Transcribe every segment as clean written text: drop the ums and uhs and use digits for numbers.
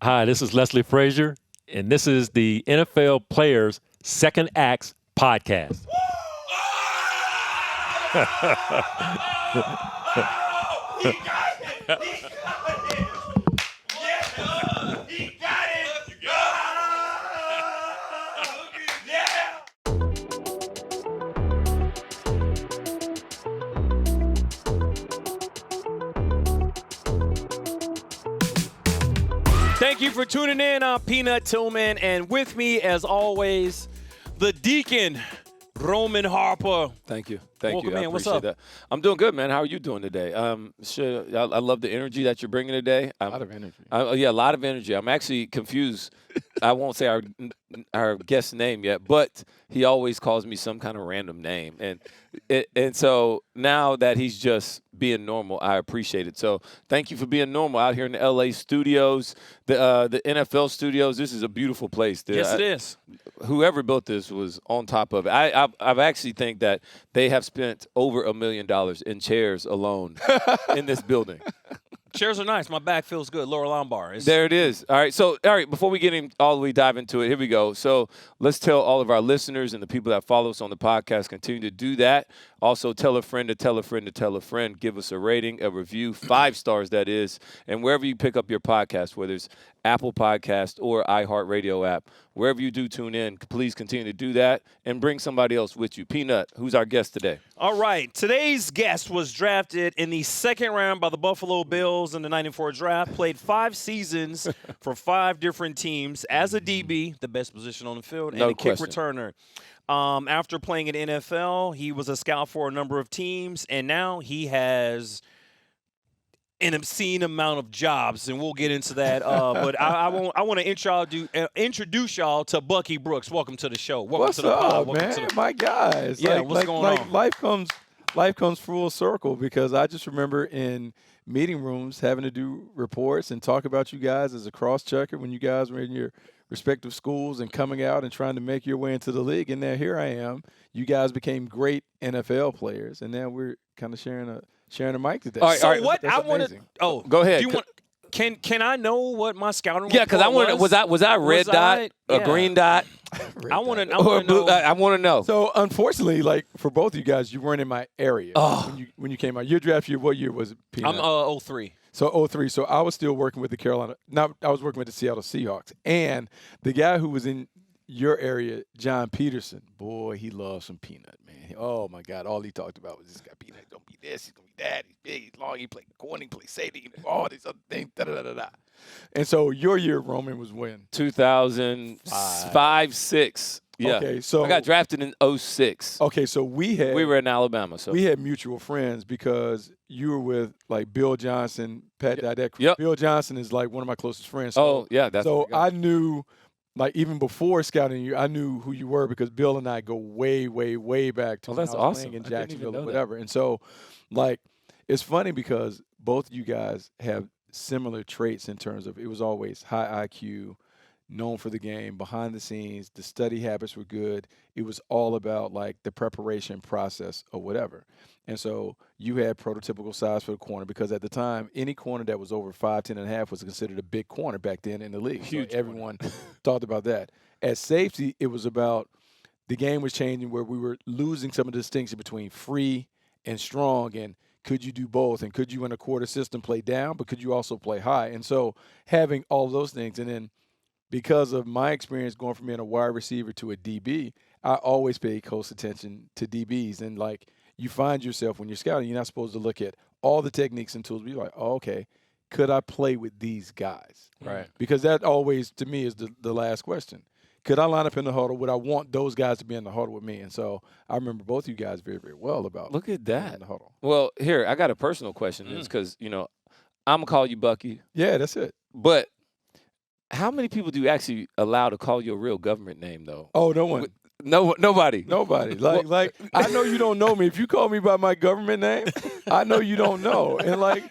Hi, this is Leslie Frazier, and this is the NFL Players Second Acts Podcast. He got it! He got it! Yeah! He got it! Yeah! Thank you for tuning in. I'm Peanut Tillman, and with me, as always, the Deacon, Roman Harper. Thank you. Thank Welcome you. I in. What's appreciate up? that. I'm doing good, man. How are you doing today? I love the energy that you're bringing today. A lot of energy. Yeah, a lot of energy. I'm actually confused. I won't say our guest's name yet, but he always calls me some kind of random name, and so now that he's just being normal, I appreciate it. So thank you for being normal out here in the LA studios, the NFL studios. This is a beautiful place. Yes, it is. Whoever built this was on top of it. I've actually think that they have spent over $1 million in chairs alone in this building. Chairs are nice. My back feels good. Lower lumbar. There it is. All right, before we get in all the way dive into it, here we go. So let's tell all of our listeners and the people that follow us on the podcast, continue to do that. Also, tell a friend to tell a friend to tell a friend. Give us a rating, a review, 5 stars that is. And wherever you pick up your podcast, whether it's Apple Podcast or iHeartRadio app, wherever you do tune in, please continue to do that and bring somebody else with you. Peanut, who's our guest today? All right. Today's guest was drafted in the second round by the Buffalo Bills in the 94 draft, played 5 seasons for 5 different teams as a DB, the best position on the field, and No a kick question. returner. After playing in NFL, he was a scout for a number of teams, and now he has an obscene amount of jobs, and we'll get into that. But I want to introduce y'all to Bucky Brooks. Welcome to the show. Welcome What's to the pod. up, Welcome man? to the My guys. Yeah, what's going on? Life comes full circle because I just remember in meeting rooms having to do reports and talk about you guys as a cross-checker when you guys were in your respective schools and coming out and trying to make your way into the league. And now here I am. You guys became great NFL players, and now we're kind of sharing a mic today. All right, So all right. what That's I want to amazing. Go ahead. Do you want? Can I know what my scouting? Yeah, because I report want to. Was I a red dot, a yeah. green dot, I want to. or a blue? I want to know. So unfortunately, like for both of you guys, you weren't in my area when you came out. Your draft year, what year was it? Peanut? I'm 03. So 03. So I was still working with the I was working with the Seattle Seahawks. And the guy who was in your area, John Peterson, boy, he loves some Peanut, man. Oh my God. All he talked about was this guy Peanut. He's gonna be this, he's gonna be that, he's big, he's long, he played corner, he played safety, all these other things, da-da-da-da-da. And so your year, Roman, was when? 2005, 6. Yeah. Okay, so I got drafted in 06. Okay, so we We were in Alabama, so we had mutual friends because you were with like Bill Johnson, Pat Didek. Yep. Bill Johnson is like one of my closest friends. Oh, yeah, that's so where we go. I knew, like even before scouting you, I knew who you were because Bill and I go way, way, way back to Oh, when that's I was awesome. playing in I didn't even Jacksonville know or that. whatever. And so, like, it's funny because both you guys have similar traits in terms of it was always high IQ, known for the game, behind the scenes, the study habits were good. It was all about like the preparation process or whatever. And so you had prototypical size for the corner because at the time, any corner that was over 5'10" and a half was considered a big corner back then in the league. Huge So everyone talked about that. At safety, it was about the game was changing where we were losing some of the distinction between free and strong and could you do both? And could you in a quarter system play down, but could you also play high? And so having all those things and then because of my experience going from being a wide receiver to a DB, I always pay close attention to DBs. And, like, you find yourself when you're scouting, you're not supposed to look at all the techniques and tools. But you're like, oh, okay, could I play with these guys? Right. Because that always, to me, is the last question. Could I line up in the huddle? Would I want those guys to be in the huddle with me? And so I remember both of you guys very, very well about Look at being that. in the huddle. Well, here, I got a personal question. It's because, I'm going to call you Bucky, Yeah, that's it. but how many people do you actually allow to call you a real government name, though? Oh, no one. No, nobody. Nobody. Like I know you don't know me. If you call me by my government name, I know you don't know. And like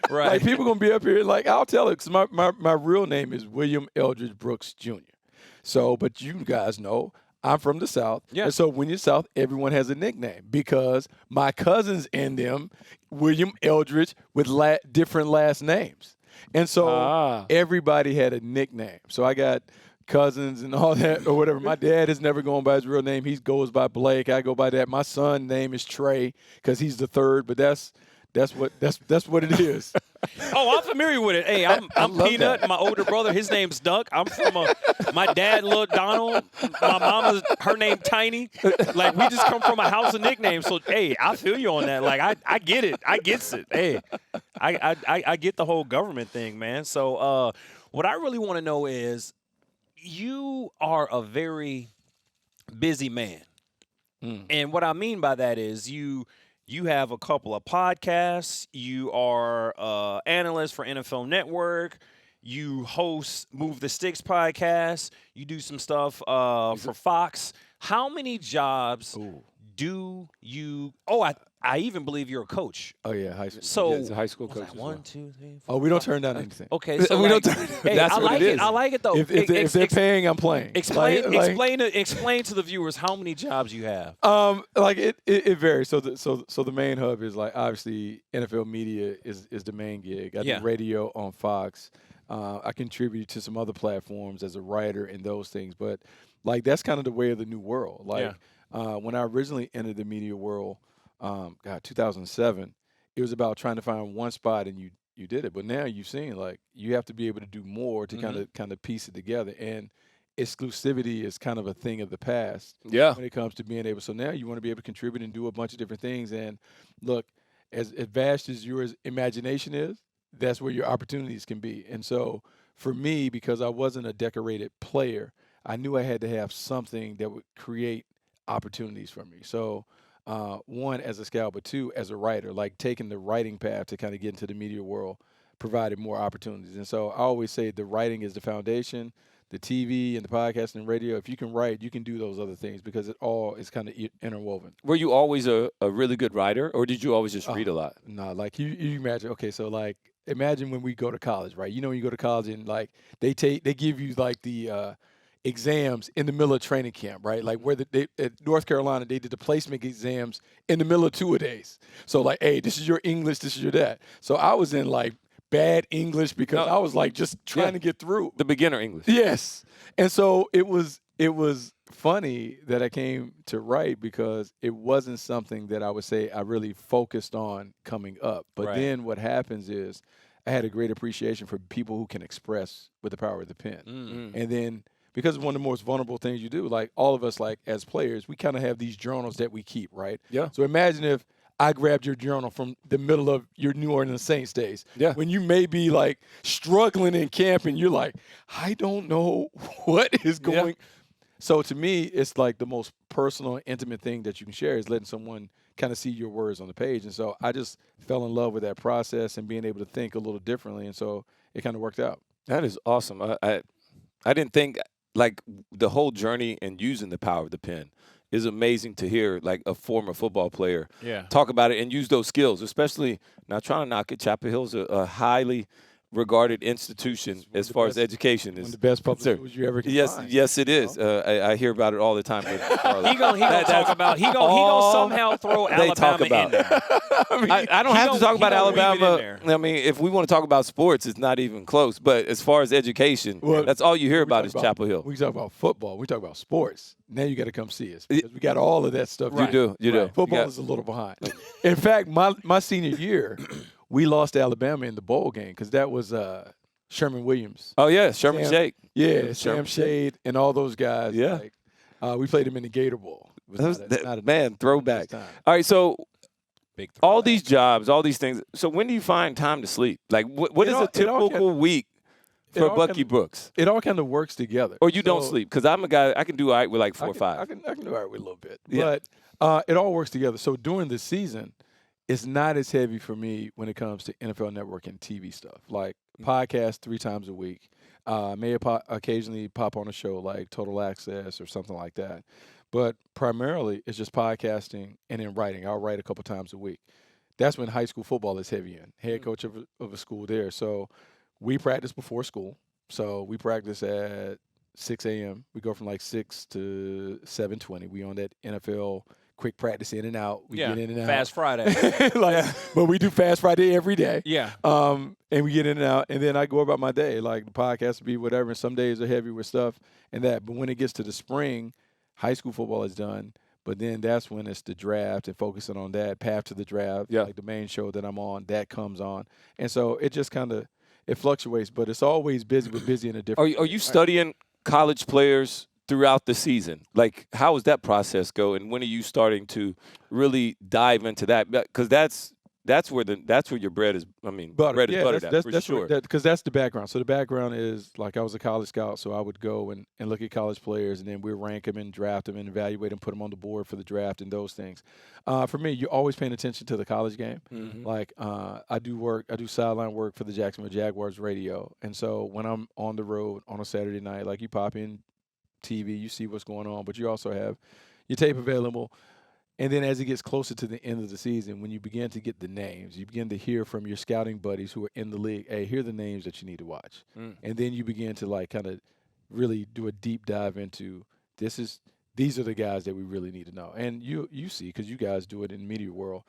people gonna be up here. Like I'll tell it because my real name is William Eldridge Brooks Jr. So, but you guys know I'm from the South. Yeah. And so when you're South, everyone has a nickname because my cousins in them, William Eldridge with different last names. And so everybody had a nickname. So I got cousins and all that or whatever. My dad has never gone by his real name. He goes by Blake. I go by that. My son's name is Trey because he's the third, but that's what it is. Oh, I'm familiar with it. Hey, I'm Peanut. that. My older brother, his name's Duck. I'm from my dad, Lil Donald. My mama, her name Tiny. Like, we just come from a house of nicknames. So, hey, I feel you on that. Like, I get it. I gets it. Hey, I get the whole government thing, man. So, what I really want to know is, you are a very busy man. And what I mean by that is you have a couple of podcasts. You are analyst for NFL Network. You host Move the Sticks podcast. You do some stuff for Fox. How many jobs do you – I even believe you're a coach. Oh, yeah, high school. So, it's a high school coach. like 1, 2, 3, 4. Oh, we don't turn down anything. Okay, so We like, don't turn- hey, that's I what like it it. is. I like it though. If they're paying, I'm playing. Explain Like- explain to the viewers how many jobs you have. Like it varies. So the main hub is like obviously NFL media is the main gig. I do radio on Fox. I contribute to some other platforms as a writer and those things. But like that's kind of the way of the new world. Like when I originally entered the media world, 2007, it was about trying to find one spot and you did it. But now you've seen like you have to be able to do more to kind of piece it together. And exclusivity is kind of a thing of the past when it comes to being able. So now you want to be able to contribute and do a bunch of different things. And look, as vast as your imagination is, that's where your opportunities can be. And so for me, because I wasn't a decorated player, I knew I had to have something that would create opportunities for me. So one, as a scout, but two, as a writer, like taking the writing path to kind of get into the media world provided more opportunities. And so I always say the writing is the foundation, the TV and the podcast and radio. If you can write, you can do those other things because it all is kind of interwoven. Were you always a really good writer, or did you always just read a lot? No, like you imagine, okay, so like imagine when we go to college, right? You know when you go to college and like they give you like the exams in the middle of training camp, right? Like where at North Carolina, they did the placement exams in the middle of two-a-days. So like, hey, this is your English, this is your that. So I was in like bad English because I was like just trying to get through. The beginner English. Yes. And so it was funny that I came to write because it wasn't something that I would say I really focused on coming up. But then what happens is I had a great appreciation for people who can express with the power of the pen. And then because one of the most vulnerable things you do, like all of us, like as players, we kind of have these journals that we keep, right? Yeah. So imagine if I grabbed your journal from the middle of your New Orleans Saints days. Yeah. When you may be like struggling in camp and you're like, I don't know what is going. Yeah. So to me, it's like the most personal and intimate thing that you can share is letting someone kind of see your words on the page. And so I just fell in love with that process and being able to think a little differently. And so it kind of worked out. That is awesome. I didn't think like the whole journey and using the power of the pen is amazing to hear, like a former football player talk about it and use those skills, especially not trying to knock it. Chapel Hill's a highly regarded institution as far as education is. One of the best public schools you ever can find. Yes, it is. I hear about it all the time. He gonna talk about he gonna somehow throw Alabama in there. I don't have to talk about weave it in Alabama. there. I mean, if we want to talk about sports, it's not even close. But as far as education, that's all you hear about is Chapel Hill. We talk about football. We talk about sports. Now you got to come see us because we got all of that stuff. You do. Football is a little behind. In fact, my senior year, we lost to Alabama in the bowl game because that was Sherman Williams. Oh, yeah, Sherman Shake. Yeah, Sam Shade and all those guys. Yeah. Like, we played them in the Gator Bowl. Man, throwback. time. All right, so Big all these jobs, all these things. So when do you find time to sleep? Like, what is a typical week for Bucky Brooks? It all kind of works together. Or you don't sleep? Because I'm a guy, I can do all right with like 4 or 5. I can do all right with a little bit. Yeah. But it all works together. So during the season, it's not as heavy for me when it comes to NFL Network and TV stuff. Like podcast 3 times a week. May occasionally pop on a show like Total Access or something like that. But primarily, it's just podcasting and then writing. I'll write a couple times a week. That's when high school football is heavy in. Head coach of a school there. So we practice before school. So we practice at 6 a.m. We go from like 6 to 7:20. We on that NFL quick practice in and out. We get in and out. Fast Friday. But we do Fast Friday every day. Yeah. And we get in and out, and then I go about my day. Like the podcast will be whatever, and some days are heavy with stuff and that. But when it gets to the spring, high school football is done. But then that's when it's the draft and focusing on that, path to the draft, like the main show that I'm on, that comes on. And so it just kind of it fluctuates, but it's always busy, but busy in a different Are you studying college players throughout the season? Like, how does that process go, and when are you starting to really dive into that? Because that's where your bread is. I mean, bread is buttered at, for sure. Because that's the background. So the background is like I was a college scout, so I would go and look at college players, and then we rank them and draft them and evaluate them, put them on the board for the draft and those things. For me, you're always paying attention to the college game. Mm-hmm. Like I do sideline work for the Jacksonville Jaguars radio, and so when I'm on the road on a Saturday night, like you pop in TV, you see what's going on, but you also have your tape available. And then as it gets closer to the end of the season, when you begin to get the names, you begin to hear from your scouting buddies who are in the league, hey, here are the names that you need to watch. And then you begin to like kind of really do a deep dive into these are the guys that we really need to know. And you see, because you guys do it in the media world,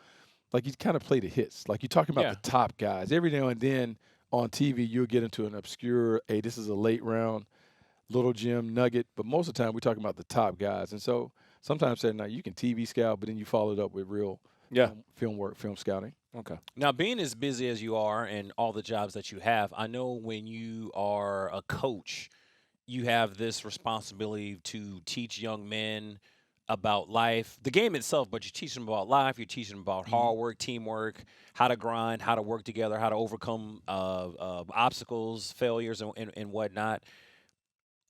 like you kind of play the hits. Like you're talking about the top guys. Every now and then on TV, you'll get into an obscure, hey, this is a late round, little gem nugget. But most of the time, we're talking about the top guys. And so sometimes Saturday night you can TV scout, but then you follow it up with real film work, film scouting. Okay. Now, being as busy as you are and all the jobs that you have, I know when you are a coach, you have this responsibility to teach young men about life, the game itself, but you teach them about life, you teach them about hard work, teamwork, how to grind, how to work together, how to overcome obstacles, failures, and whatnot.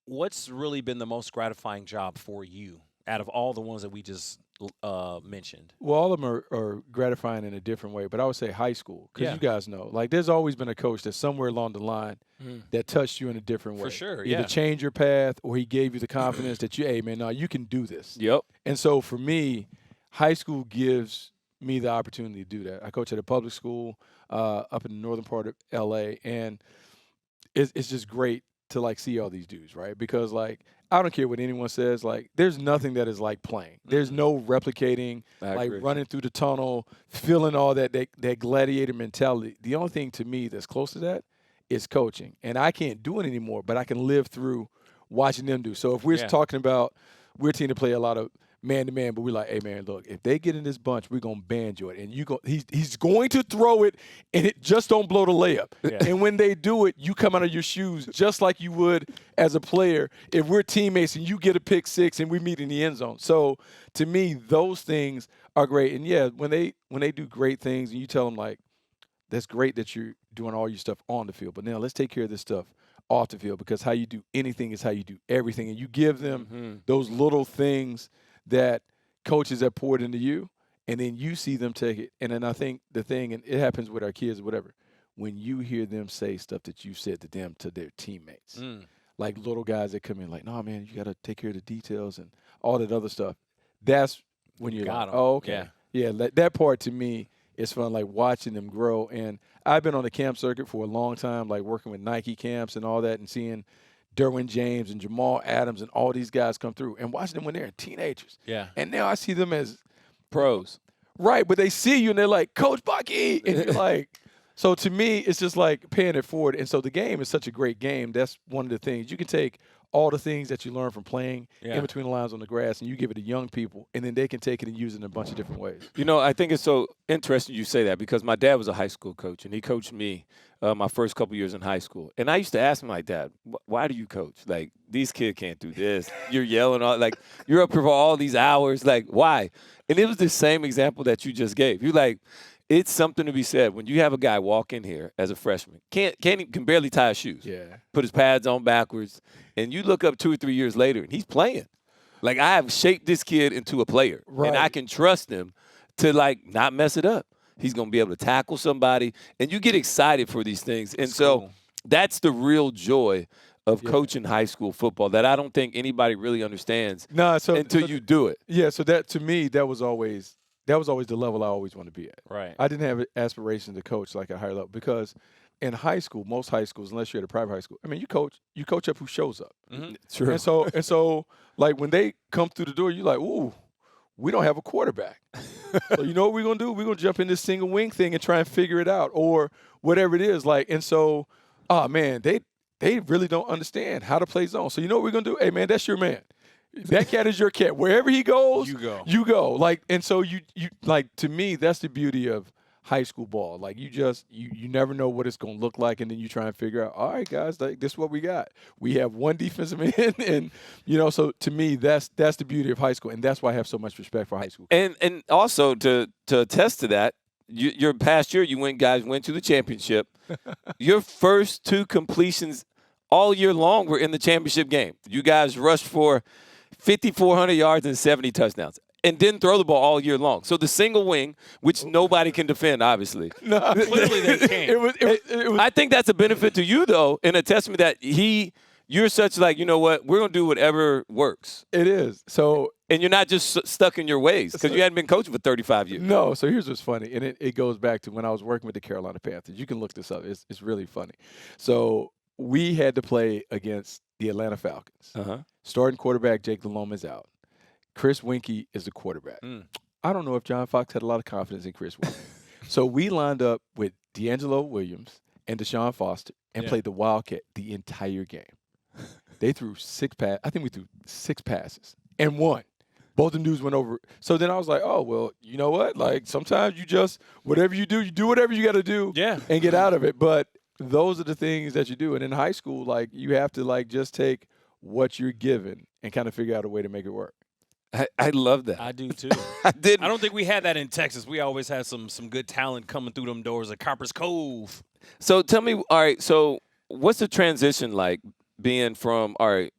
What's really been the most gratifying job for you out of all the ones that we just mentioned? Well, all of them are gratifying in a different way, but I would say high school, because you guys know, like there's always been a coach that somewhere along the line that touched you in a different way. For sure, Either changed your path or he gave you the confidence that hey, man, no, you can do this. Yep. And so for me, high school gives me the opportunity to do that. I coach at a public school up in the northern part of L.A., and it's just great to like see all these dudes, right? Because like I don't care what anyone says, like there's nothing that is like playing. There's no replicating, like running through the tunnel, feeling all that gladiator mentality. The only thing to me that's close to that is coaching. And I can't do it anymore, but I can live through watching them do. So if we're talking about we're a team to play a lot of man-to-man, but we're like, hey, man, look, if they get in this bunch, we're going to ban you. And he's going to throw it, and it just don't blow the layup. Yeah. And when they do it, you come out of your shoes just like you would as a player if we're teammates and you get a pick six and we meet in the end zone. So to me, those things are great. And, yeah, when they do great things and you tell them, like, that's great that you're doing all your stuff on the field, but now let's take care of this stuff off the field, because how you do anything is how you do everything. And you give them those little things that coaches have poured into you, and then you see them take it. And then I think the thing, and it happens with our kids or whatever, when you hear them say stuff that you said to them to their teammates, like little guys that come in like, no, man, you got to take care of the details and all that other stuff. That's when you're like, oh, okay. Yeah, that part to me is fun, like watching them grow. And I've been on the camp circuit for a long time, like working with Nike camps and all that, and seeing Derwin James and Jamal Adams and all these guys come through and watching them when they're teenagers. Yeah. And now I see them as pros. Right, but they see you and they're like, Coach Bucky. And you're like, so to me, it's just like paying it forward. And so the game is such a great game. That's one of the things. You can take all the things that you learn from playing in between the lines on the grass, and you give it to young people, and then they can take it and use it in a bunch of different ways. You know, I think it's so interesting you say that, because my dad was a high school coach, and he coached me my first couple years in high school. And I used to ask him, like, Dad, why do you coach? Like, these kids can't do this. You're yelling, like, you're up here for all these hours. Like, why? And it was the same example that you just gave. You're like, it's something to be said when you have a guy walk in here as a freshman, can barely tie his shoes, put his pads on backwards, and you look up 2 or 3 years later and he's playing. Like, I have shaped this kid into a player, and I can trust him to like not mess it up. He's going to be able to tackle somebody, and you get excited for these things. And so that's the real joy of coaching high school football that I don't think anybody really understands until you do it. Yeah, so that to me, that was always the level I always wanted to be at. Right. I didn't have aspirations to coach like a higher level, because in high school, most high schools, unless you're at a private high school, I mean, you coach up who shows up. True. And so like when they come through the door, you're like, ooh, we don't have a quarterback. So you know what we're going to do? We're going to jump in this single wing thing and try and figure it out or whatever it is. Like, and so, oh, man, they really don't understand how to play zone. So you know what we're going to do? Hey, man, that's your man. That cat is your cat. Wherever he goes, you go. Like, and so you like, to me, that's the beauty of high school ball. Like, you never know what it's going to look like, and then you try and figure out, all right, guys, like, this is what we got. We have one defensive end, and, you know, so to me, that's the beauty of high school, and that's why I have so much respect for high school. And also to attest to that, your past year, guys went to the championship. Your first 2 completions all year long were in the championship game. You guys rushed for 5,400 yards and 70 touchdowns. And didn't throw the ball all year long. So the single wing, which nobody can defend, obviously. No, Clearly they can't. It was, I think that's a benefit to you, though, and a testament that you're such like, you know what, we're going to do whatever works. it is. So And you're not just stuck in your ways because you hadn't been coaching for 35 years. no, so here's what's funny, and it goes back to when I was working with the Carolina Panthers. You can look this up. It's really funny. So we had to play against the Atlanta Falcons. Uh-huh. Starting quarterback Jake Delhomme is out. Chris Winkie is the quarterback. I don't know if John Fox had a lot of confidence in Chris Winkie. So we lined up with D'Angelo Williams and Deshaun Foster and played the Wildcat the entire game. They threw 6 passes. I think we threw 6 passes and won. Both the dudes went over. So then I was like, oh, well, you know what? Like, sometimes you just, whatever you do whatever you got to do and get out of it. But those are the things that you do. And in high school, like, you have to, like, just take what you're given and kind of figure out a way to make it work. I love that. I do too. I didn't. I don't think we had that in Texas. We always had some good talent coming through them doors at Copper's Cove. So tell me, all right, so what's the transition like being from, all right,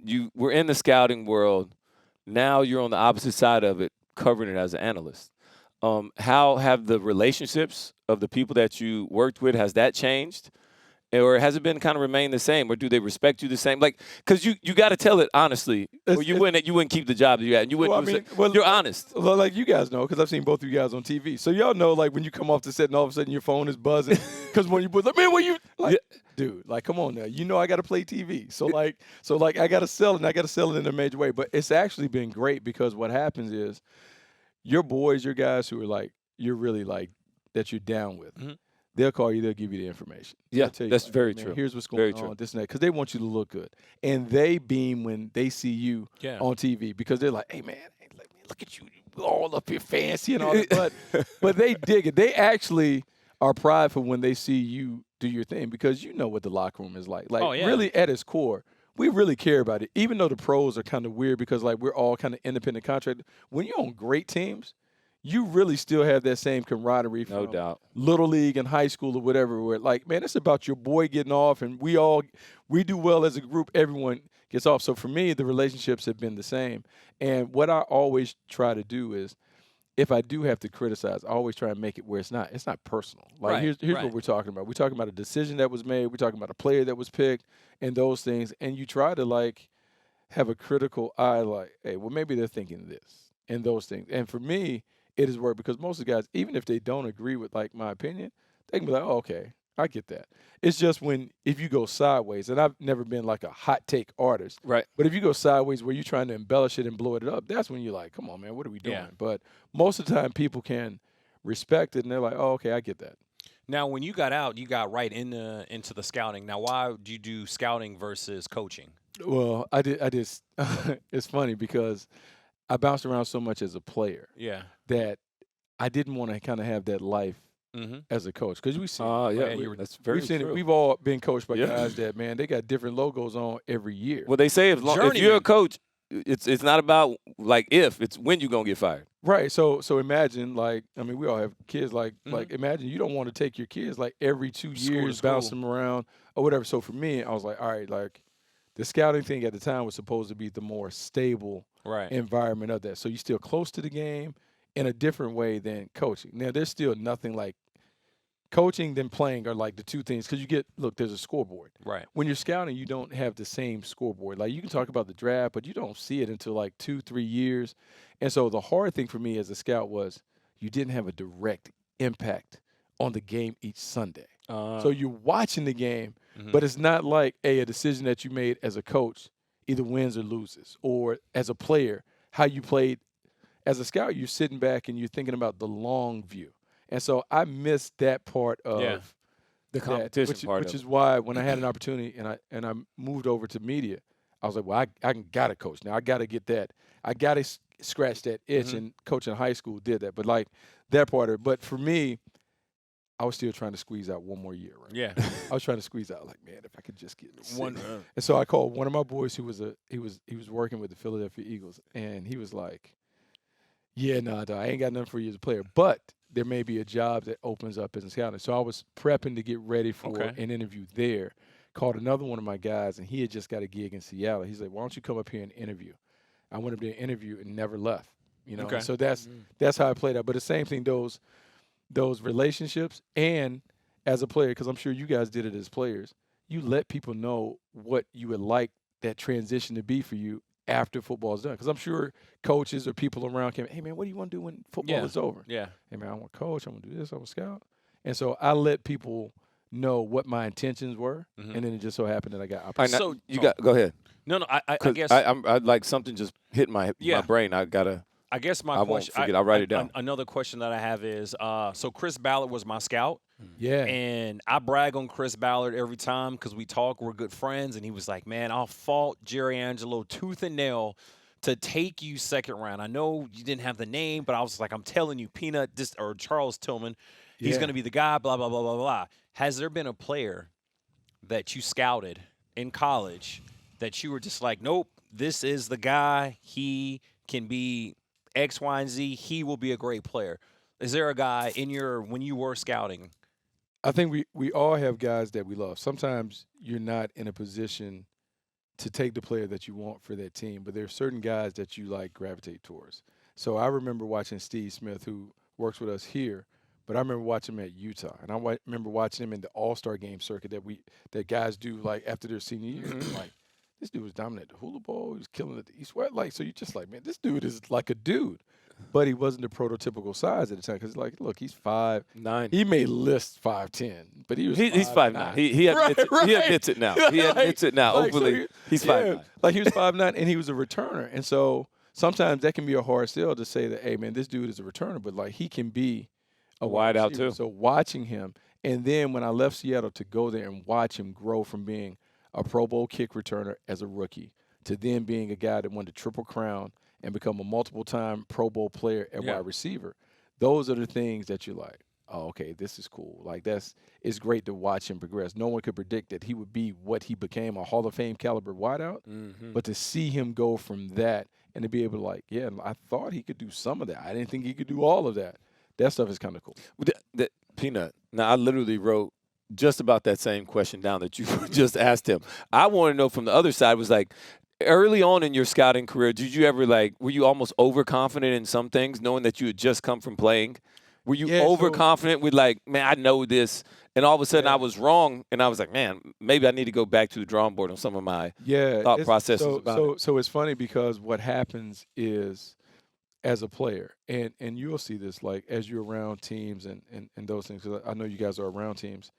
you were in the scouting world, now you're on the opposite side of it, covering it as an analyst. How have the relationships of the people that you worked with, has that changed? Or has it been kind of remained the same? Or do they respect you the same? Like, because you got to tell it honestly, or you wouldn't keep the job that you had. You wouldn't. You're honest. Well, like you guys know, because I've seen both of you guys on TV. So y'all know, like, when you come off the set and all of a sudden your phone is buzzing. Because when you put, like, man, when you, like, dude, like, come on now. You know I got to play TV. So I got to sell it, and I got to sell it in a major way. But it's actually been great because what happens is your boys, your guys who are, like, you're really, like, that you're down with. Mm-hmm. They'll call you. They'll give you the information. Yeah, tell you, that's like, very man, true. Here's what's going on, this and that, because they want you to look good, and they beam when they see you on TV because they're like, "Hey, man, look at you, all up here fancy and all that." But they dig it. They actually are prideful when they see you do your thing because you know what the locker room is like. Like, really, at its core, we really care about it. Even though the pros are kind of weird because, like, we're all kind of independent contractors. When you're on great teams, you really still have that same camaraderie from Little League and high school or whatever. Where, like, man, it's about your boy getting off, and we do well as a group. Everyone gets off. So for me, the relationships have been the same. And what I always try to do is, if I do have to criticize, I always try and make it where it's not personal. Like, here's what we're talking about. We're talking about a decision that was made. We're talking about a player that was picked and those things. And you try to, like, have a critical eye, like, hey, well, maybe they're thinking this and those things. And for me, it has worked because most of the guys, even if they don't agree with, like, my opinion, they can be like, oh, okay, I get that. It's just if you go sideways, and I've never been like a hot take artist, right? But if you go sideways where you're trying to embellish it and blow it up, that's when you're like, come on, man, what are we doing? Yeah. But most of the time people can respect it, and they're like, oh, okay, I get that. Now, when you got out, you got right into the scouting. Now, why did you do scouting versus coaching? Well, I did. It's funny because I bounced around so much as a player that I didn't want to kind of have that life as a coach. Because we see, that's very true. We've all been coached by guys that, man, they got different logos on every year. Well, they say if you're a coach, it's not about, like, it's when you're going to get fired. Right. So imagine, like, I mean, we all have kids, like, imagine you don't want to take your kids, like, every 2 years, bounce them around or whatever. So for me, I was like, all right, like, the scouting thing at the time was supposed to be the more stable environment of that. So you're still close to the game in a different way than coaching. Now, there's still nothing like coaching than playing are, like, the two things. Because there's a scoreboard. Right. When you're scouting, you don't have the same scoreboard. Like, you can talk about the draft, but you don't see it until, like, 2-3 years. And so the hard thing for me as a scout was you didn't have a direct impact on the game each Sunday. So you're watching the game, but it's not like a decision that you made as a coach either wins or loses, or as a player, how you played as a scout, you're sitting back and you're thinking about the long view. And so I missed that part of the that, competition part which of is why when I had an opportunity and I moved over to media, I was like, well, I got to coach now. I got to get that. I got to scratch that itch. And coaching high school did that. But like that part of it. But for me, I was still trying to squeeze out one more year, right? Yeah. I was trying to squeeze out, like, man, if I could just get One. And so I called one of my boys who was he was working with the Philadelphia Eagles, and he was like, yeah, no, I ain't got nothing for you as a player, but there may be a job that opens up as a scout. So I was prepping to get ready for an interview there. Called another one of my guys, and he had just got a gig in Seattle. He's like, why don't you come up here and interview? I went up there and interviewed and never left. You know, so that's how I played out. But the same thing, those relationships, and as a player, because I'm sure you guys did it as players, you let people know what you would like that transition to be for you after football is done. Because I'm sure coaches or people around came, hey, man, what do you want to do when football is over? Yeah. Hey, man, I want to coach. I want to do this. I want to scout. And so I let people know what my intentions were, and then it just so happened that I got opportunity. So go ahead. No, I guess I like something just hit my brain. I guess my I won't question. forget. I'll write it down. Another question that I have is, so Chris Ballard was my scout. Yeah. And I brag on Chris Ballard every time because we talk. We're good friends. And he was like, man, I'll fault Jerry Angelo tooth and nail to take you second round. I know you didn't have the name, but I was like, I'm telling you, or Charles Tillman, he's going to be the guy, blah, blah, blah, blah, blah. Has there been a player that you scouted in college that you were just like, nope, this is the guy. He can be X, Y, and Z. He will be a great player. Is there a guy when you were scouting? I think we all have guys that we love. Sometimes you're not in a position to take the player that you want for that team, but there are certain guys that you like gravitate towards. So I remember watching Steve Smith, who works with us here, but I remember watching him at Utah, and I remember watching him in the All-Star game circuit that guys do like after their senior year. Like, this dude was dominating the hula ball. He was killing it at the East West. Like, so you're just like, man, this dude is like a dude. But he wasn't the prototypical size at the time because, like, look, he's 5'9". He may list 5'10", but he was he's 5'9". He admits it. He admits it now. He admits it now. Openly, he's 5'9". Like, he was 5'9", and he was a returner. And so sometimes that can be a hard sell to say that, hey, man, this dude is a returner, but, like, he can be a wide out too. So watching him, and then when I left Seattle to go there and watch him grow from being a Pro Bowl kick returner as a rookie to then being a guy that won the Triple Crown and become a multiple-time Pro Bowl player at wide receiver, those are the things that you're like, oh, okay, this is cool. Like, it's great to watch him progress. No one could predict that he would be what he became, a Hall of Fame caliber wideout, but to see him go from that and to be able to, like, yeah, I thought he could do some of that. I didn't think he could do all of that. That stuff is kind of cool. Peanut, now I literally wrote just about that same question down that you just asked him. I want to know from the other side was like, early on in your scouting career, did you ever were you almost overconfident in some things, knowing that you had just come from playing? Were you overconfident with like, man, I know this, and all of a sudden I was wrong, and I was like, man, maybe I need to go back to the drawing board on some of my thought processes about it. So it's funny because what happens is, as a player, and you'll see this like as you're around teams and those things, because I know you guys are around teams.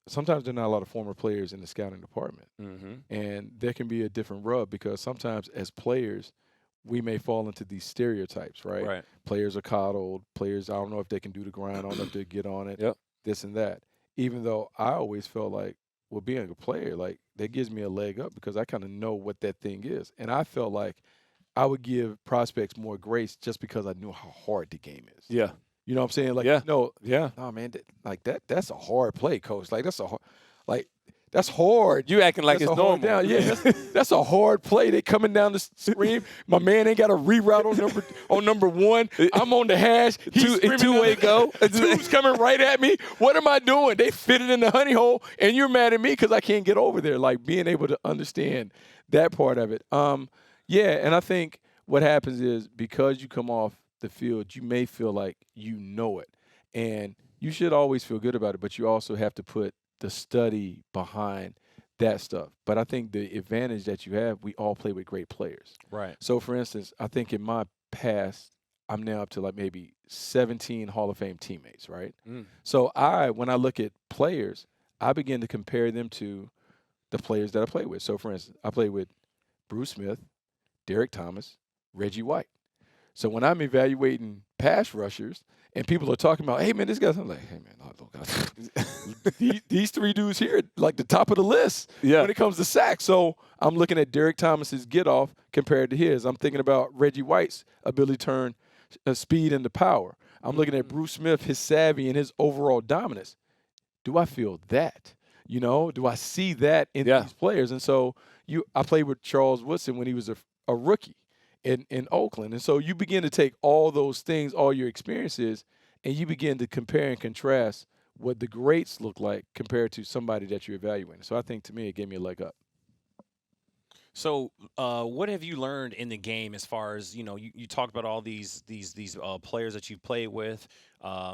Sometimes there are not a lot of former players in the scouting department. And there can be a different rub because sometimes as players, we may fall into these stereotypes, right? Players are coddled. Players, I don't know if they can do the grind. I don't know if they get on it, this and that. Even though I always felt like, well, being a player, like, that gives me a leg up because I kind of know what that thing is. And I felt like I would give prospects more grace just because I knew how hard the game is. Yeah. You know what I'm saying? Like, no, man, that's a hard play, coach. Like, that's hard. You acting like that's it's normal. Yeah, that's a hard play. They coming down the screen. My man ain't got a reroute on number one. I'm on the hash. He's two-way go. Two's coming right at me. What am I doing? They fit it in the honey hole, and you're mad at me because I can't get over there. Like, being able to understand that part of it. And I think what happens is because you come off the field, you may feel like you know it. And you should always feel good about it, but you also have to put the study behind that stuff. But I think the advantage that you have, we all play with great players. Right. So, for instance, I think in my past, I'm now up to like maybe 17 Hall of Fame teammates, right? So when I look at players, I begin to compare them to the players that I play with. So, for instance, I played with Bruce Smith, Derek Thomas, Reggie White. So when I'm evaluating pass rushers and people are talking about, hey, man, this guy's, I'm like, hey, man, look, these 3 dudes here, like the top of the list when it comes to sacks. So I'm looking at Derek Thomas's get-off compared to his. I'm thinking about Reggie White's ability to turn speed into power. I'm looking at Bruce Smith, his savvy, and his overall dominance. Do I feel that? Do I see that in these players? And so I played with Charles Woodson when he was a rookie in Oakland. And so you begin to take all those things, all your experiences, and you begin to compare and contrast what the greats look like compared to somebody that you're evaluating. So I think, to me, it gave me a leg up. So, what have you learned in the game as far as you talked about all these players that you've played with,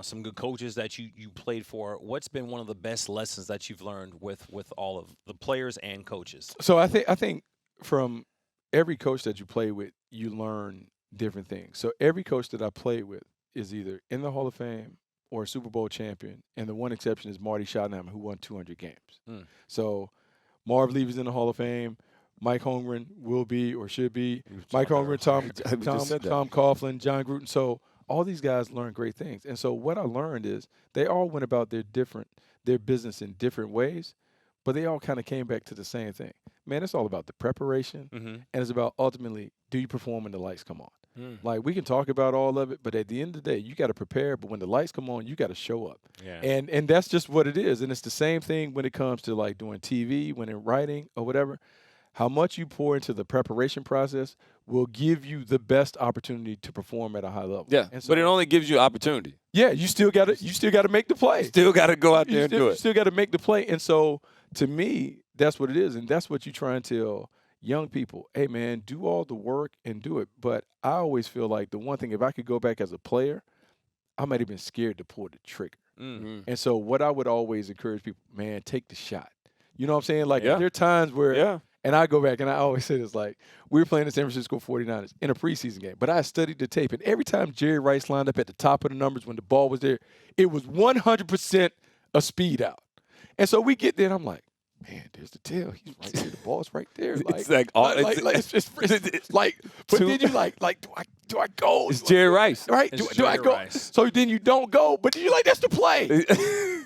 some good coaches that you played for. What's been one of the best lessons that you've learned with all of the players and coaches? So I think from every coach that you play with, you learn different things. So every coach that I played with is either in the Hall of Fame or a Super Bowl champion, and the one exception is Marty Schottenheimer, who won 200 games. So Marv Levy's in the Hall of Fame. Mike Holmgren will be or should be. Mike Holmgren, Tom Coughlin, John Gruden. So all these guys learn great things. And so what I learned is they all went about their business in different ways, but they all kind of came back to the same thing. Man, it's all about the preparation, and it's about ultimately, do you perform when the lights come on? Like, we can talk about all of it, but at the end of the day, you got to prepare. But when the lights come on, you got to show up. Yeah. And that's just what it is. And it's the same thing when it comes to, like, doing TV, when in writing or whatever. How much you pour into the preparation process will give you the best opportunity to perform at a high level. Yeah, and so, but it only gives you opportunity. Yeah, you still got to make the play. Still got to go out there and do it. You still got to make the play. And so, to me, that's what it is, and that's what you try and tell young people. Hey, man, do all the work and do it. But I always feel like the one thing, if I could go back as a player, I might have been scared to pull the trigger. And so what I would always encourage people, man, take the shot. You know what I'm saying? Like, there are times where and I go back, and I always say this, like, we were playing the San Francisco 49ers in a preseason game, but I studied the tape, and every time Jerry Rice lined up at the top of the numbers when the ball was there, it was 100% a speed out. And so we get there, and I'm like, man, there's the tail. He's right there. The ball's right there. Like, it's like, it's like, but then you like, do I go? It's Jerry Rice. Right? Do I go? Rice. So then you don't go, but you're like, that's the play.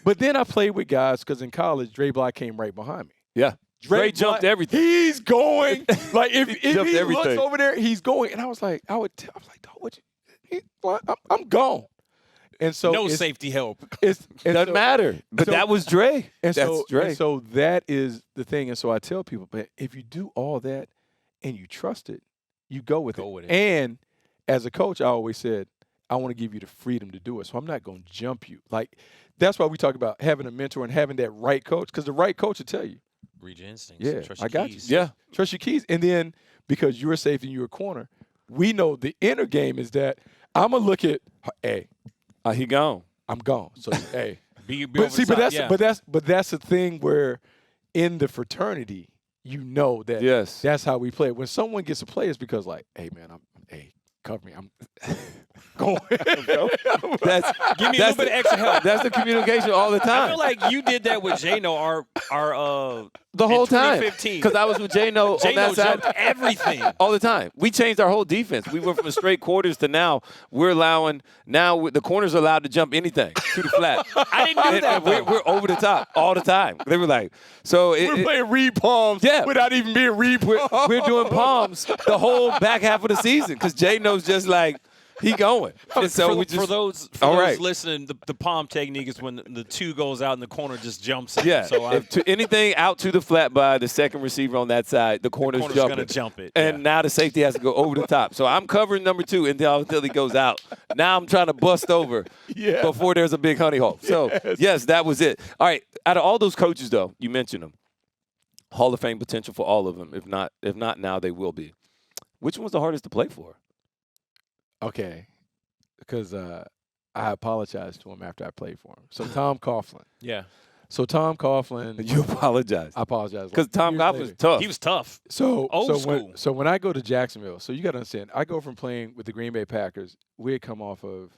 But then I played with guys, because in college, Dre Block came right behind me. Yeah. Dre jumped everything. He's going. Like, if he looks over there, he's going. And I was like, dog, I'm gone. And so no safety help. It doesn't matter. But that was Dre. That's Dre. And so that is the thing. And so I tell people, but if you do all that and you trust it, you go with it. And as a coach, I always said, I want to give you the freedom to do it. So I'm not going to jump you. Like, that's why we talk about having a mentor and having that right coach, because the right coach will tell you. Read your instincts. Yeah, Trust your I got keys. you. Yeah, trust your keys. And then, because you're safe and you're a corner, we know the inner game is that I'm going to look at, hey, he gone. I'm gone. So, hey. But that's the thing where in the fraternity, you know that that's how we play. When someone gets a play, it's because, like, hey, man, cover me. I'm going. Give me a little bit of extra help. That's the communication all the time. I feel like you did that with Jano, our the whole time. 2015. Because I was with Jano on that side. Everything. All the time. We changed our whole defense. We went from straight quarters to now the corners are allowed to jump anything to the flat. I didn't know that. We're over the top all the time. They were like, so we're playing read palms without even being read palms. We're doing palms the whole back half of the season because Jano's just like, he going. And so for those listening, the palm technique is when the two goes out and the corner just jumps in. Yeah. So anything out to the flat by the second receiver on that side, the corner's going to jump it. And now the safety has to go over the top. So I'm covering number 2 until he goes out. Now I'm trying to bust over before there's a big honey hole. So, yes, that was it. All right. Out of all those coaches, though, you mentioned them. Hall of Fame potential for all of them. If not now, they will be. Which one was the hardest to play for? Okay, because I apologized to him after I played for him. So Tom Coughlin. Yeah. So Tom Coughlin. You apologize. I apologize. Because Tom Coughlin's tough. He was tough. So school. So when I go to Jacksonville, so you got to understand, I go from playing with the Green Bay Packers. We had come off of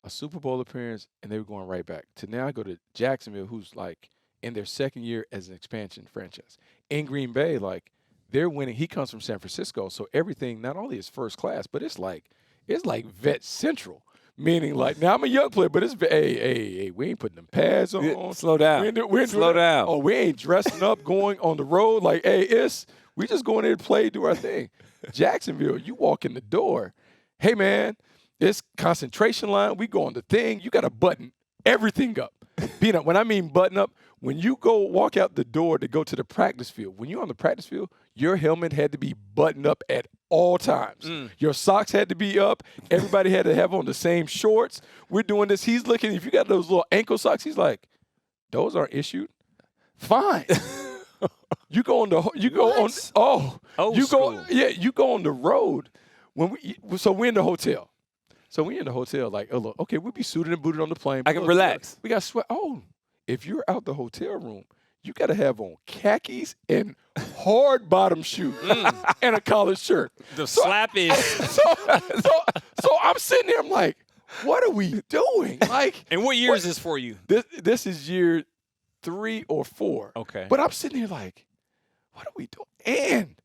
a Super Bowl appearance, and they were going right back. To now I go to Jacksonville, who's like in their second year as an expansion franchise. In Green Bay, like, they're winning. He comes from San Francisco, so everything not only is first class, but it's like it's like vet central. Meaning, like, now I'm a young player, but it's, hey, we ain't putting them pads on. Yeah, slow down. We ain't Slow down. Oh, we ain't dressing up, going on the road. Like, hey, we just going there to play, do our thing. Jacksonville, you walk in the door. Hey, man, it's concentration line. We go on the thing. You got to button everything up. Peanut, when I mean button up, when you go walk out the door to go to the practice field, when you're on the practice field, your helmet had to be buttoned up at all times. Your socks had to be up. Everybody had to have on the same shorts. We're doing this. He's looking. If you got those little ankle socks, he's like, those aren't issued. Fine. You go on the. You go on. Oh, Old you school. go. Yeah, you go on the road. So we're in the hotel. So we in the hotel. Like, oh look, okay, we'll be suited and booted on the plane. I can Look, relax. We got sweat. Oh, if you're out the hotel room, you got to have on khakis and hard bottom shoes and a collared shirt. The slap is. So I'm sitting there. I'm like, what are we doing? Like, And what year is this for you? this is year 3 or 4. Okay. But I'm sitting here like, what are we doing? And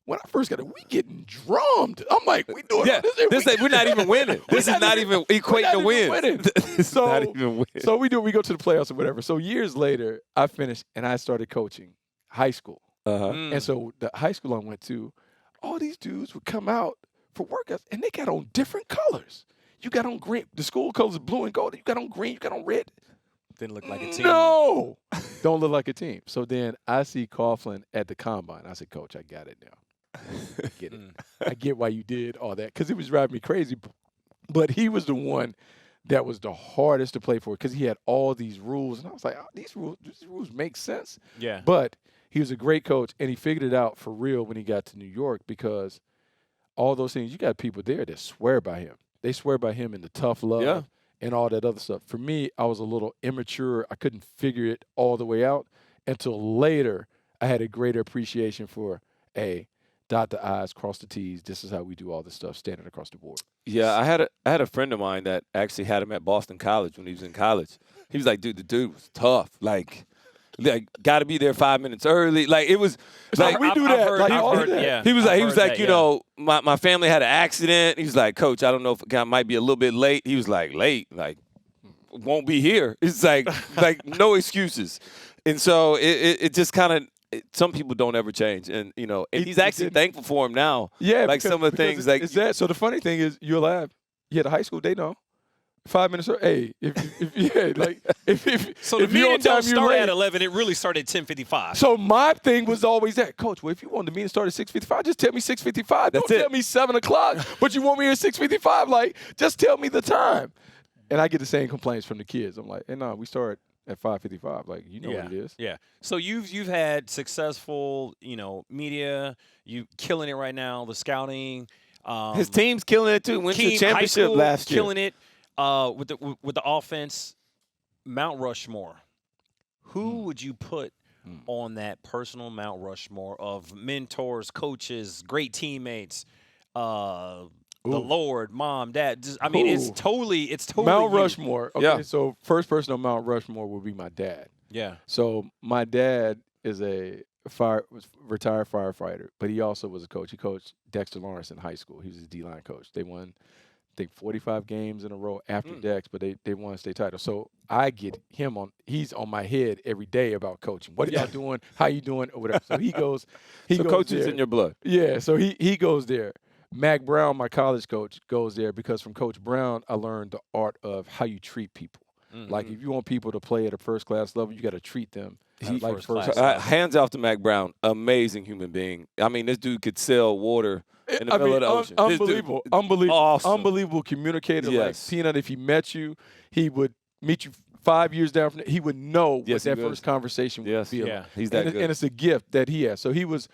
when I first got it, we getting drummed. I'm like, we doing Yeah, this. we're not even winning. This is not even equating to win. It's So, not even winning. so we go to the playoffs or whatever. So years later, I finished and I started coaching high school. Uh-huh. And so the high school I went to, all these dudes would come out for workouts and they got on different colors. You got on green. The school colors are blue and gold. You got on green. You got on red. Didn't look like a team. No, don't look like a team. So then I see Coughlin at the combine. I said, Coach, I got it now. I get it. I get why you did all that because it was driving me crazy. But he was the one that was the hardest to play for because he had all these rules. And I was like, oh, these rules make sense. Yeah. But he was a great coach, and he figured it out for real when he got to New York because all those things, you got people there that swear by him. They swear by him in the tough love and all that other stuff. For me, I was a little immature. I couldn't figure it all the way out until later I had a greater appreciation for, dot the I's, cross the T's. This is how we do all this stuff, standing across the board. Yeah, I had a friend of mine that actually had him at Boston College when he was in college. He was like, dude, the dude was tough. Like got to be there 5 minutes early. Like it was like we do that. I've heard, yeah. he was I've like, heard that, you know, my family had an accident. He was like, Coach, I don't know if I might be a little bit late. He was like, late, like won't be here. It's like no excuses. And so it just kind of. Some people don't ever change, and you know, and he's actually thankful for him now. Yeah, like some of the things, like is that. So the funny thing is, you're alive. Yeah, the high school they know. 5 minutes. Hey, if So the if you're meeting on time, don't you're start late. at 11. It really started at 10:55. So my thing was always that, Coach. Well, if you want the meeting to start at 6:55, just tell me 6:55. Don't tell me 7 o'clock. But you want me at 6:55? Like, just tell me the time. And I get the same complaints from the kids. I'm like, hey, no, we start at 5:55. Like, you know what it is. Yeah. So you've had successful, media. You killing it right now. The scouting. his team's killing it too. Went to the championship last year. Killing it with the offense. Mount Rushmore. Who would you put on that personal Mount Rushmore of mentors, coaches, great teammates? The Lord, mom, dad. Just, I mean, it's totally Mount you. Rushmore. Okay, Yeah. so first person on Mount Rushmore would be my dad. Yeah. So my dad is was retired firefighter, but he also was a coach. He coached Dexter Lawrence in high school. He was his D-line coach. They won, I think, 45 games in a row after Dex, but they won a state title. So I get him on. He's on my head every day about coaching. What are y'all doing? How you doing? Or whatever. So he goes. So coaching's in your blood. Yeah. So he goes there. Mac Brown, my college coach, goes there because from Coach Brown, I learned the art of how you treat people. Like, if you want people to play at a first-class level, you got to treat them like first class. Hands off to Mac Brown, amazing human being. I mean, this dude could sell water in the middle of the ocean. Unbelievable, awesome. Unbelievable communicator. Yes. Like Peanut, if he met you, he would meet you 5 years down from there. He would know Yes, what he that would. first conversation would be like. Yeah. He's that and, good. and it's a gift that he has. So he was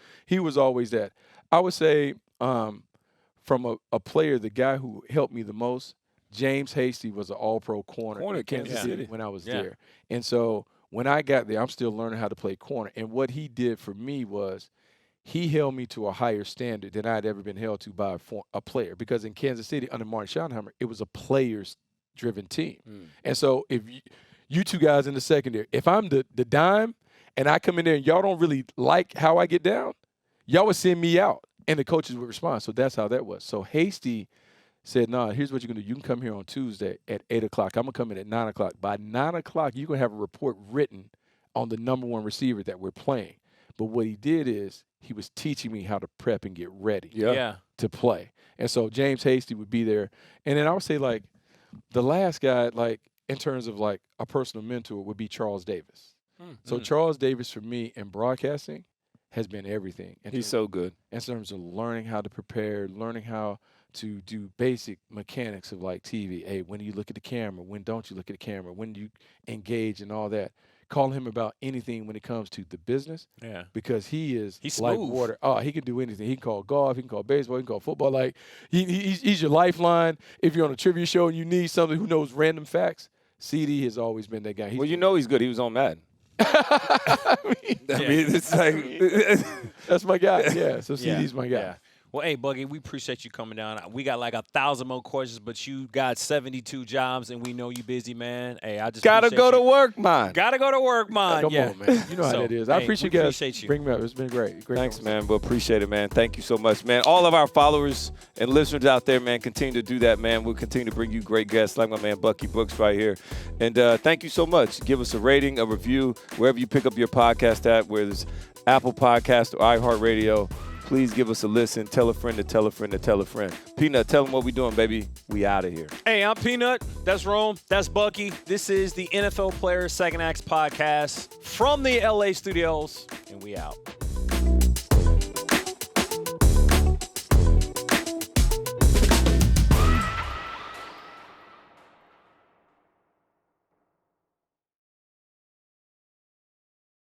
always that. I would say from a player, the guy who helped me the most, James Hasty was an all-pro corner at Kansas City when I was there. And so when I got there, I'm still learning how to play corner. And what he did for me was he held me to a higher standard than I had ever been held to by a player. Because in Kansas City, under Martin Schottenheimer, it was a players-driven team. And so if you two guys in the secondary, if I'm the dime and I come in there and y'all don't really like how I get down, y'all would send me out. And the coaches would respond. So that's how that was. So Hasty said, "No, here's what you're gonna do. You can come here on Tuesday at 8 o'clock. I'm gonna come in at 9 o'clock. By 9 o'clock, you're gonna have a report written on the number one receiver that we're playing." But what he did is he was teaching me how to prep and get ready to play. And so James Hasty would be there. And then I would say, like, the last guy, like, in terms of, like, a personal mentor would be Charles Davis. So Charles Davis, for me, in broadcasting, has been everything. He's so good. In terms of learning how to prepare, learning how to do basic mechanics of, like, TV. Hey, when do you look at the camera? When don't you look at the camera? When do you engage and all that? Call him about anything when it comes to the business. Yeah. Because he's smooth. like water. Oh, he can do anything. He can call golf. He can call baseball. He can call football. Like, he's your lifeline. If you're on a trivia show and you need somebody who knows random facts, CD has always been that guy. Well, you know he's good. He was on Madden. I mean, It's like that's my guy. Yeah, so CD's my guy. Yeah. Well, hey, Buggy, we appreciate you coming down. We got like 1,000 more questions, but you got 72 jobs, and we know you busy, man. Hey, I just gotta appreciate go to you. work, man. Gotta go to work, man. Come on, man. You know how that is. I appreciate you guys. Appreciate you. Bring me up. It's been great. Thanks, man. We appreciate it, man. Thank you so much, man. All of our followers and listeners out there, man, continue to do that, man. We'll continue to bring you great guests like my man Bucky Brooks right here. And thank you so much. Give us a rating, a review, wherever you pick up your podcast at, whether it's Apple Podcast or iHeartRadio. Please give us a listen. Tell a friend to tell a friend to tell a friend. Peanut, tell them what we doing, baby. We out of here. Hey, I'm Peanut. That's Rome. That's Bucky. This is the NFL Players Second Acts podcast from the LA studios, and we out.